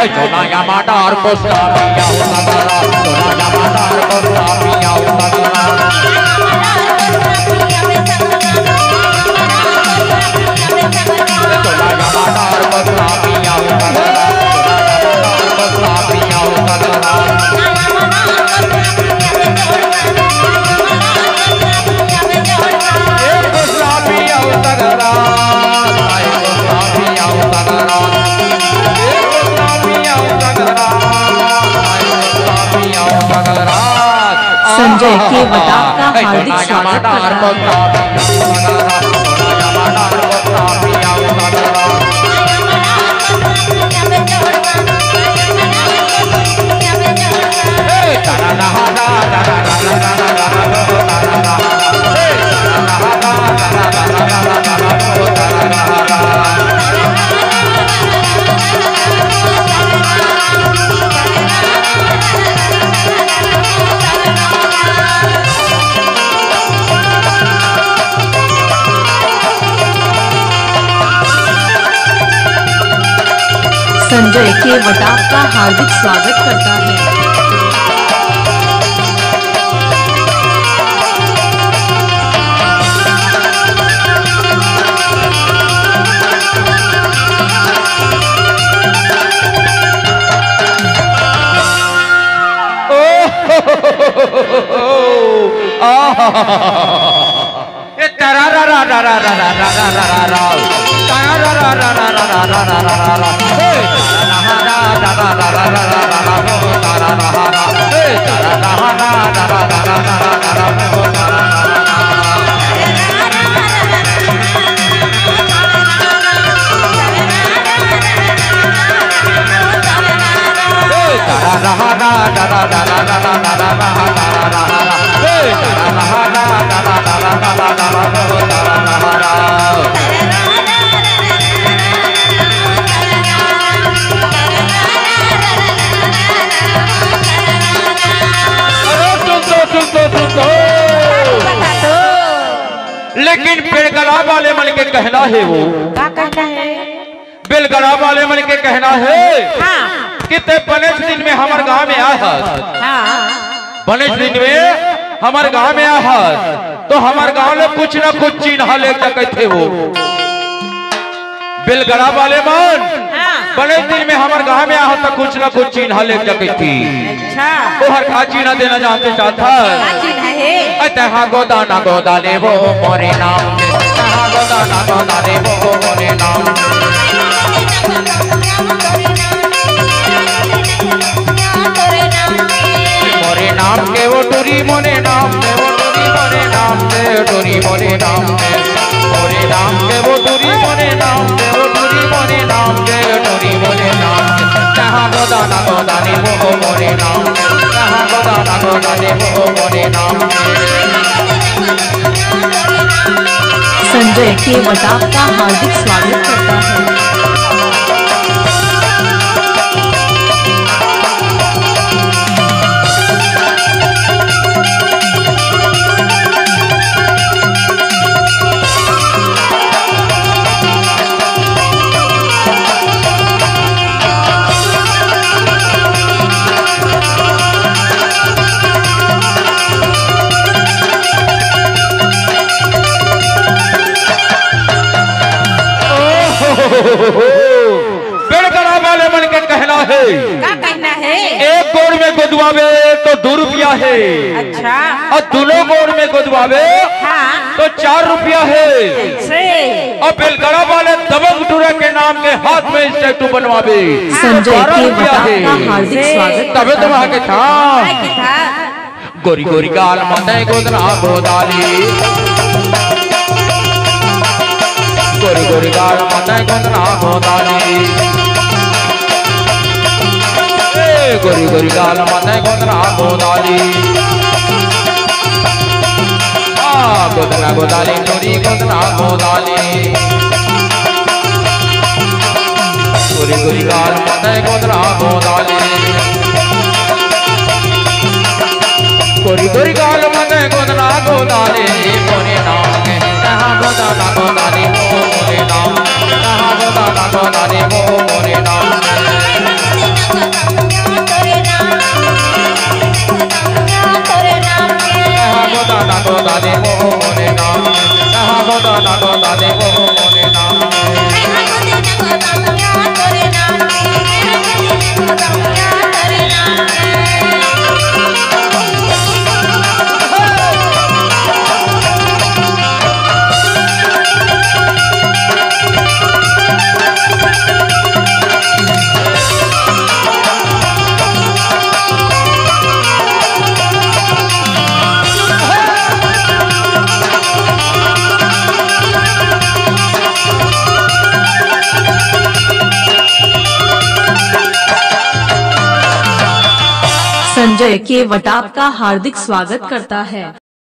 Jona Yamadar Kostapiya Utagara Jona Yamadar Kostapiya Utagara Jona Yamadar Kostapiya Utagara Kostapiya Utagara Kostapiya Utagara Sanjay के वटाव का हार्दिक स्वागत करता संजय के वटाव का हार्दिक स्वागत करता है। लेकिन बेलगड़ा वाले मन के कहना है वो क्या कहना है? बेलगड़ा वाले मन के कहना है हाँ। कि ते बनेश दिन में हमारे गांव में आया हाँ। बनेश दिन में हमारे गांव में आया तो हमारे गांव में कुछ न कुछ चिन्ह ले सके थे वो बेलगड़ा वाले मन बनेश दिन में हमारे गांव में आया तो कुछ न कुछ चिन्ह ले सके थी। अच्छा। तो हर का चिन्ह देना चाहते चाहता तहा गोदाना गोदा ले वो मोरे नाम तहा गोदाना गोदा ले वो मोरे नाम मोरे नाम के वो टूरी मोरे नाम के वो टूरी मोरे नाम के टूरी मोरे नाम के मोरे नाम के वो टूरी मोरे नाम के वो टूरी मोरे नाम के टूरी मोरे नाम के तहा गोदाना गोदा ले वो मोरे नाम तहा गोदाना गोदा ले वो मोरे नाम संजय के वटाव का हार्दिक स्वागत करता है। बेलगड़ा वाले मन के कहना है क्या कहना है? एक गोड़ में गोदवावे तो 2 रुपया है। अच्छा। और दोनों गोड़ में गोदवावे हाँ। तो 4 रुपया है। से। और बेलगड़ा वाले दबंग टूरा के नाम के हाथ में स्टैचू बनवावे संजय 12 के रुपया वटाव है। का हार्दिक स्वागत तबे तो वहां के था था। गोरी गोरी गाल माते गोदना गोदाली गोरी गोरी गाल माते गोदना गोदाली गोरी गोरी गाल माते गोदना गोदाली गोदना गोदाली गोरी गोदना गोदाली गोरी गोरी गाल माते गोदना गोदाली गोरी गोरी गाल माते गोदना गोदाली मोरे नाम के तहा गोदना गोदाली मोरे नाम तहा गोदना गोदाली मोरे नाम নাগদা দেব মনে নাম নাগদা নাগদা দেব মনে নাম संजय के वटाप का हार्दिक स्वागत करता है।